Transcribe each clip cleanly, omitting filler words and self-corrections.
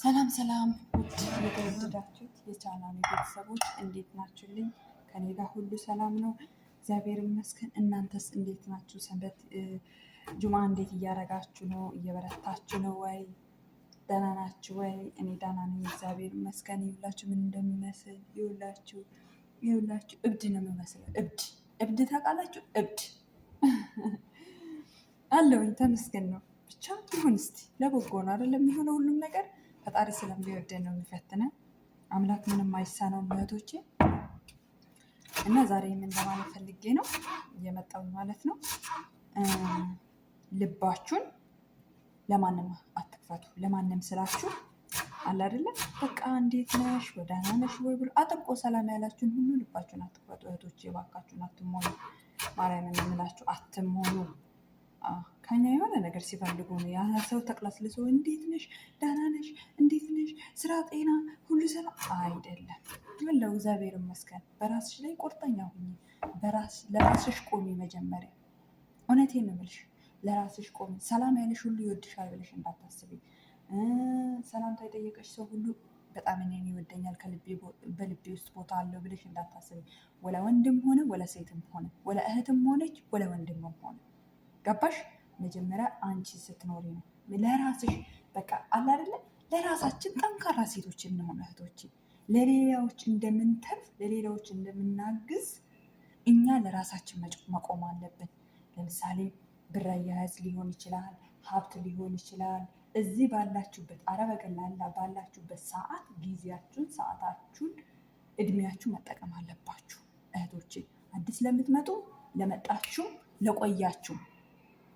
ሰላም ሰላም ውድ የተወደዳችሁት የቻናሌ ቤተሰቦች እንዴት ናችሁልኝ? ከኔ ጋር ሁሉ ሰላም ነው፣ እግዚአብሔር ይመስገን። እናንተስ እንዴት ናችሁ? ሰንበት ጁማ እንዴት እያረጋችሁ ነው? እየበረታችሁ ነው ወይ? ደህና ናችሁ ወይ? እኔ ደህና ነኝ፣ እግዚአብሔር ይመስገን። ይኸውላችሁ ምን እንደሚመስል ይኸውላችሁ እብድ ነው የሚመስለው። እብድ ታውቃላችሁ? እብድ አለውኝ። ተመስገን ነው ብቻ ይሁን። እስቲ ለበጎ ነው አይደለም የሚሆነው ሁሉም ነገር ፈጣሪ ስለሚወደን ነው የሚፈትነን። አምላክ ምንም አይሳነውም እህቶቼ። እና ዛሬ ምን ለማለት ፈልጌ ነው እየመጣሁ ማለት ነው። ልባችሁን ለማንም አትክፈቱ። ለማንም ስላችሁ አለ አይደለ በቃ እንዴት ነሽ ወዳና ነሽ ወይ ብሎ አጥብቆ ሰላም ያላችሁን ሁሉ ልባችሁን አትክፈቱ እህቶቼ፣ እባካችሁን አትሞኑ። ማርያምን የምላችሁ አትሞኑ። ከኛ የሆነ ነገር ሲፈልጉ ነው። ያ ሰው ተቅለስልሶ እንዴት ነሽ ደህና ነሽ እንዴት ነሽ ስራ ጤና ሁሉ ሰላም አይደለም። ይኸውልህ እግዚአብሔር ይመስገን። በራስሽ ላይ ቁርጠኛ ሁኚ። ለራስሽ ቆሚ መጀመሪያ። እውነቴን ነው የምልሽ፣ ለራስሽ ቆሚ። ሰላም ያለሽ ሁሉ ይወድሻል ብለሽ እንዳታስቢ። ሰላምታ የጠየቀሽ ሰው ሁሉ በጣም እኔን ይወደኛል በልቤ ውስጥ ቦታ አለው ብለሽ እንዳታስቢ። ወለ ወንድም ሆነ ወለ ሴትም ሆነ ወለ እህትም ሆነች ወለ ወንድምም ሆነ ገባሽ? መጀመሪያ አንቺ ስትኖሪ ነው ለራስሽ በቃ አለ አይደለ። ለራሳችን ጠንካራ ሴቶች እንሆን እህቶች። ለሌላዎች እንደምንተርፍ ለሌላዎች እንደምናግዝ እኛ ለራሳችን መቆም አለብን። ለምሳሌ ብር አያያዝ ሊሆን ይችላል፣ ሀብት ሊሆን ይችላል። እዚህ ባላችሁበት አረብ አገር ባላችሁበት ሰዓት ጊዜያችሁን፣ ሰዓታችሁን፣ እድሜያችሁ መጠቀም አለባችሁ እህቶቼ። አዲስ ለምትመጡ ለመጣችሁ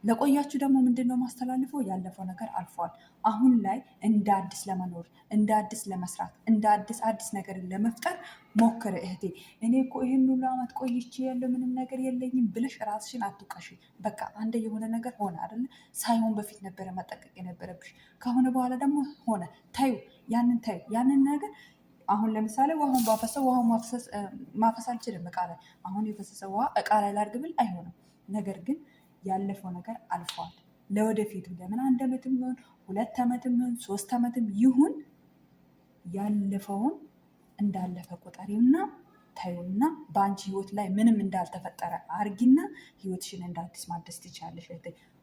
ለቆያችሁ ደግሞ ምንድን ነው ማስተላልፈው? ያለፈው ነገር አልፏል። አሁን ላይ እንደ አዲስ ለመኖር እንደ አዲስ ለመስራት እንደ አዲስ ነገር ለመፍጠር ሞክር እህቴ። እኔ እኮ ይህን ሁሉ ዓመት ቆይቼ ያለው ምንም ነገር የለኝም ብለሽ ራስሽን አትውቀሽ። በቃ አንደ የሆነ ነገር ሆነ አይደለ? ሳይሆን በፊት ነበረ መጠቀቅ የነበረብሽ። ከሆነ በኋላ ደግሞ ሆነ። ታዩ ያንን ነገር አሁን ለምሳሌ ውሃውን ባፈሰው ውሃውን ማፈስ አልችልም እቃ ላይ። አሁን የፈሰሰ ውሃ እቃ ላይ ላድርግ ብል አይሆንም። ነገር ግን ያለፈው ነገር አልፏል። ለወደፊቱ ለምን 1 ዓመትም ይሁን 2 ዓመትም ይሁን 3 ዓመትም ይሁን ያለፈውን እንዳለፈ ቁጠሪውና ታዩና በአንቺ ህይወት ላይ ምንም እንዳልተፈጠረ አርጊና ህይወትሽን እንዳዲስ ማደስ ትችላለሽ።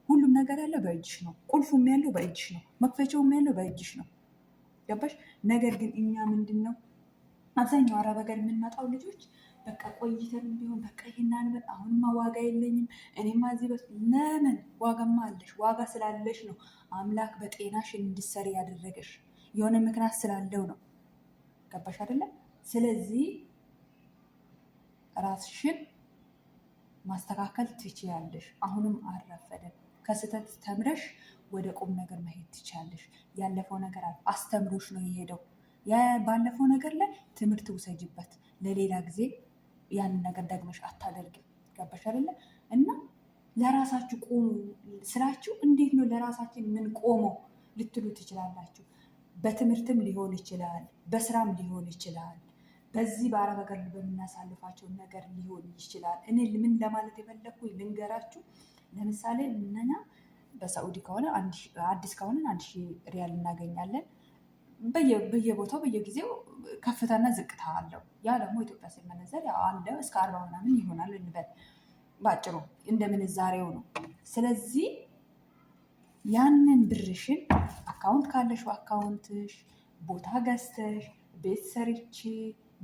ሁሉም ነገር ያለው በእጅሽ ነው። ቁልፉም ያለው በእጅሽ ነው። መክፈቻውም ያለው በእጅሽ ነው። ገባሽ? ነገር ግን እኛ ምንድን ነው አብዛኛው አረብ ሀገር የምንመጣው ልጆች በቃ ቆይተን ቢሆን በቃ ይሄናል አሁንማ ዋጋ የለኝም እኔማ እዚህ ለምን ዋጋማ አለሽ። ዋጋ ስላለሽ ነው አምላክ በጤናሽ እንድትሰሪ ያደረገሽ። የሆነ ምክንያት ስላለው ነው። ገባሽ አይደለም? ስለዚህ ራስሽን ማስተካከል ትችያለሽ። አሁንም አልረፈደም። ከስህተት ተምረሽ ወደ ቁም ነገር መሄድ ትችያለሽ። ያለፈው ነገር አስተምሮሽ ነው የሄደው። ባለፈው ነገር ላይ ትምህርት ውሰጅበት። ለሌላ ጊዜ ያንን ነገር ደግመሽ አታደርግም። ገባሽ አይደለ? እና ለራሳችሁ ቆሙ ስላችሁ እንዴት ነው ለራሳችን ምን ቆመው ልትሉ ትችላላችሁ። በትምህርትም ሊሆን ይችላል፣ በስራም ሊሆን ይችላል፣ በዚህ በአረብ ሀገር በምናሳልፋቸው ነገር ሊሆን ይችላል። እኔ ምን ለማለት የፈለኩ ልንገራችሁ። ለምሳሌ እኛ በሳዑዲ ከሆነ አዲስ ከሆነ 1000 ሪያል እናገኛለን። በየቦታው በየጊዜው ከፍታና ዝቅታ አለው። ያ ደግሞ ኢትዮጵያ ሲመነዘር አለ እስከ 40 ምናምን ይሆናል እንበል። ባጭሩ እንደ ምንዛሬው ነው። ስለዚህ ያንን ብርሽን አካውንት ካለሽ አካውንትሽ ቦታ ገዝተሽ ቤት ሰርቼ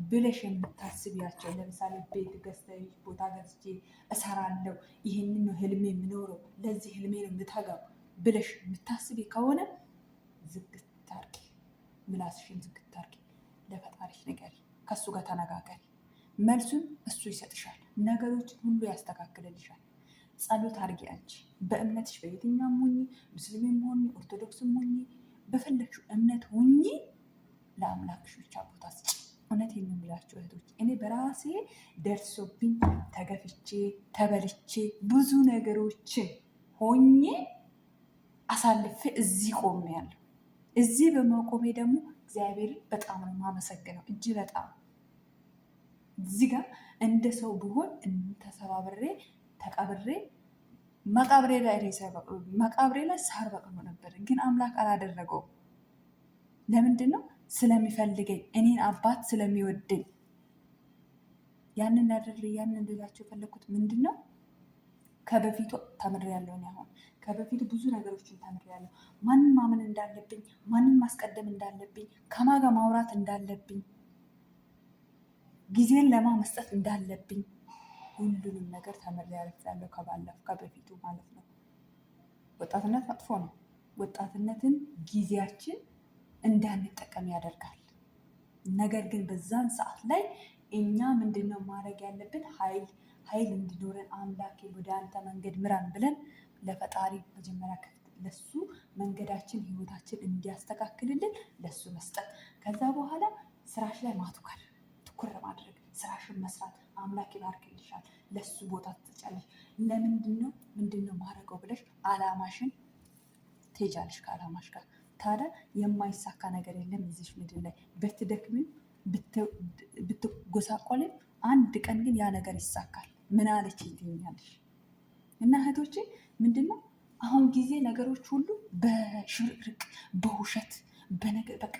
ብለሽ የምታስቢያቸው ለምሳሌ ቤት ገዝተሽ ቦታ ገዝቼ እሰራለሁ፣ ይህንን ነው ህልሜ የምኖረው፣ ለዚህ ህልሜ ነው የምተጋው ብለሽ የምታስቢ ከሆነ ዝግት አድርጊ። ምላስሽን ዝግት አድርጊ። ለፈጣሪሽ ንገሪ፣ ከእሱ ጋር ተነጋገሪ። መልሱን እሱ ይሰጥሻል። ነገሮችን ሁሉ ያስተካክልልሻል። ጸሎት አድርጊ። አንቺ በእምነትሽ በየትኛውም ሁኚ፣ ሙስሊምም ሁኚ፣ ኦርቶዶክስም ሁኚ፣ በፈለግሽው እምነት ሁኚ፣ ለአምላክሽ ብቻ ቦታ ስጪ። እውነቴን ነው የምላችሁ እህቶች። እኔ በራሴ ደርሶብኝ ተገፍቼ ተበልቼ ብዙ ነገሮችን ሆኜ አሳልፌ እዚህ ቆሜያለሁ። እዚህ በመቆሜ ደግሞ እግዚአብሔርን በጣም ነው የማመሰግነው። በጣም እዚህ ጋር እንደ ሰው ብሆን ተሰባብሬ ተቀብሬ መቃብሬ ላይ ሳር በቅሎ ነበር። ግን አምላክ አላደረገውም። ለምንድን ነው? ስለሚፈልገኝ፣ እኔን አባት ስለሚወደኝ። ያንን ልላቸው የፈለግኩት ምንድን ነው? ከበፊቱ ተምሬያለሁ። እኔ አሁን ከበፊቱ ብዙ ነገሮችን ተምሬያለሁ። ማንን ማመን እንዳለብኝ፣ ማንን ማስቀደም እንዳለብኝ፣ ከማን ጋር ማውራት እንዳለብኝ፣ ጊዜን ለማ መስጠት እንዳለብኝ ሁሉንም ነገር ተምሬያለሁ ከበፊቱ ማለት ነው። ወጣትነት መጥፎ ነው። ወጣትነትን ጊዜያችን እንዳንጠቀም ያደርጋል። ነገር ግን በዛን ሰዓት ላይ እኛ ምንድነው ማድረግ ያለብን? ኃይል እንዲኖረን አምላኬ ወደ አንተ መንገድ ምራን ብለን ለፈጣሪ መጀመሪያ ለሱ መንገዳችን ህይወታችን እንዲያስተካክልልን ለሱ መስጠት። ከዛ በኋላ ስራሽ ላይ ትኩር ማድረግ፣ ስራሽን መስራት። አምላክ ይባርክልሻል። ለሱ ቦታ ትጫለሽ። ምንድነው ማድረገው ብለሽ አላማሽን ትሄጃለሽ ከአላማሽ ጋር። ታዲያ የማይሳካ ነገር የለም እዚሽ ምድር ላይ። ብትደክምም ብትጎሳቆልም አንድ ቀን ግን ያ ነገር ይሳካል። ምን አለች ትይኛለሽ? እና እህቶቼ ምንድነው አሁን ጊዜ ነገሮች ሁሉ በሽርቅርቅ በውሸት በነገር በቃ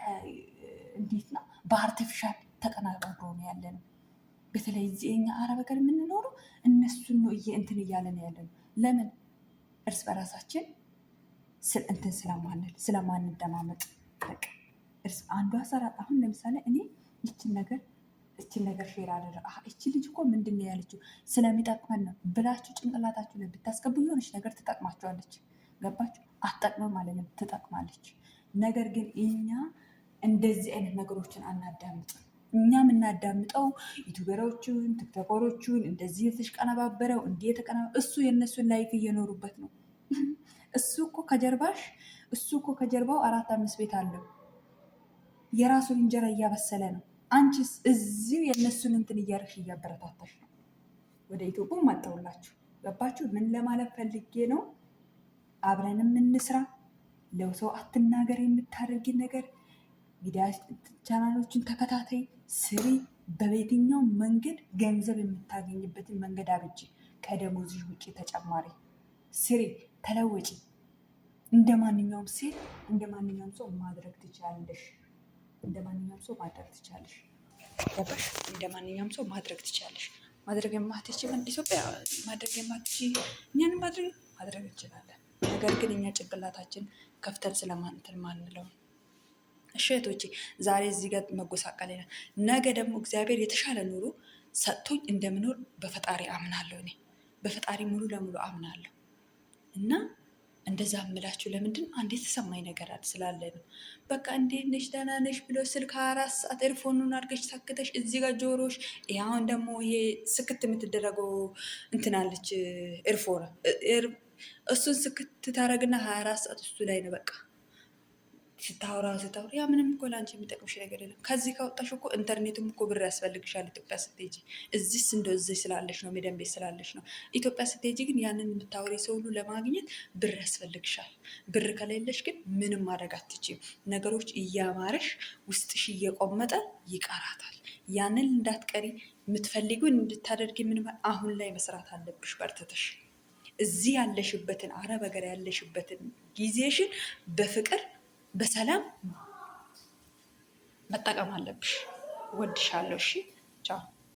እንዴት ነው በአርቲፊሻል ተቀናብሮ ነው ያለ ነው። በተለይ እዚህ እኛ አረብ ሀገር የምንኖረው እነሱን ነው እንትን እያለ ነው ያለ ነው። ለምን? እርስ በራሳችን እንትን ስለማንደማመጥ በቃ አንዷ ሰራት። አሁን ለምሳሌ እኔ ይችን ነገር ሼር አደረግ እቺ ልጅ እኮ ምንድን ነው ያለችው ስለሚጠቅመን ነው ብላችሁ ጭንቅላታችሁ ላይ ብታስገቡ የሆነች ነገር ትጠቅማችኋለች። ገባችሁ? አትጠቅምም ማለት ነው፣ ትጠቅማለች። ነገር ግን እኛ እንደዚህ አይነት ነገሮችን አናዳምጥም። እኛ የምናዳምጠው ዩቱበሮቹን፣ ቲክቶከሮቹን እንደዚህ የተቀነባበረው እሱ የእነሱን ላይፍ እየኖሩበት ነው። እሱ እኮ ከጀርባው 4-5 ቤት አለው። የራሱን እንጀራ እያበሰለ ነው። አንቺስ እዚሁ የእነሱን እንትን እያደረግሽ እያበረታታሽ ነው። ወደ ኢትዮጵያ መጣሁላችሁ። ገባችሁ? ምን ለማለት ፈልጌ ነው? አብረንም እንስራ። ለሰው አትናገር። የምታደርጊ ነገር ሚዲያ ቻናሎችን ተከታታይ ስሪ። በየትኛው መንገድ ገንዘብ የምታገኝበትን መንገድ አብጂ። ከደሞዝሽ ውጭ ተጨማሪ ስሪ፣ ተለወጪ። እንደ ማንኛውም ሴት እንደ ማንኛውም ሰው ማድረግ ትችላለሽ። እንደ ማንኛውም ሰው ማድረግ ትችላለሽ። ገባሽ? እንደ ማንኛውም ሰው ማድረግ ትችላለሽ። ማድረግ የማትችይ ኢትዮጵያ ማድረግ የማትችይ እኛን ማድረግ እንችላለን። ነገር ግን እኛ ጭንቅላታችን ከፍተን ስለማንተን ማንለው። እሺ እህቶቼ፣ ዛሬ እዚህ ጋር መጎሳቀል ነው። ነገ ደግሞ እግዚአብሔር የተሻለ ኑሮ ሰጥቶኝ እንደምኖር በፈጣሪ አምናለሁ። እኔ በፈጣሪ ሙሉ ለሙሉ አምናለሁ። እና እንደዛ እምላችሁ ለምንድን አንድ የተሰማኝ ነገር ስላለ ነው። በቃ እንዴት ነሽ ደህና ነሽ ብሎ ስልክ 24 ሰዓት ኤርፎኑን አድርገሽ ሰክተሽ እዚህ ጋር ጆሮሽ አሁን ደግሞ ይሄ ስክት የምትደረገው እንትናለች ኤርፎን እሱን ስክት ታረግና 24 ሰዓት እሱ ላይ ነው በቃ ስታወራ ያ ምንም እኮ ለአንቺ የሚጠቅምሽ ነገር የለም። ከዚህ ካወጣሽ እኮ ኢንተርኔትም እኮ ብር ያስፈልግሻል። ኢትዮጵያ ስትሄጂ እዚህ እንደው እዚህ ስላለሽ ነው፣ ሜዳን ቤት ስላለሽ ነው። ኢትዮጵያ ስትሄጂ ግን ያንን የምታወሪ ሰው ሁሉ ለማግኘት ብር ያስፈልግሻል። ብር ከሌለሽ ግን ምንም ማድረግ አትችይም። ነገሮች እያማረሽ ውስጥሽ እየቆመጠ ይቀራታል። ያንን እንዳትቀሪ የምትፈልጊውን እንድታደርጊ አሁን ላይ መስራት አለብሽ በርትተሽ። እዚህ ያለሽበትን አረብ ሀገር ያለሽበትን ጊዜሽን በፍቅር በሰላም መጠቀም አለብሽ። ወድሻለሁ። እሺ ቻው።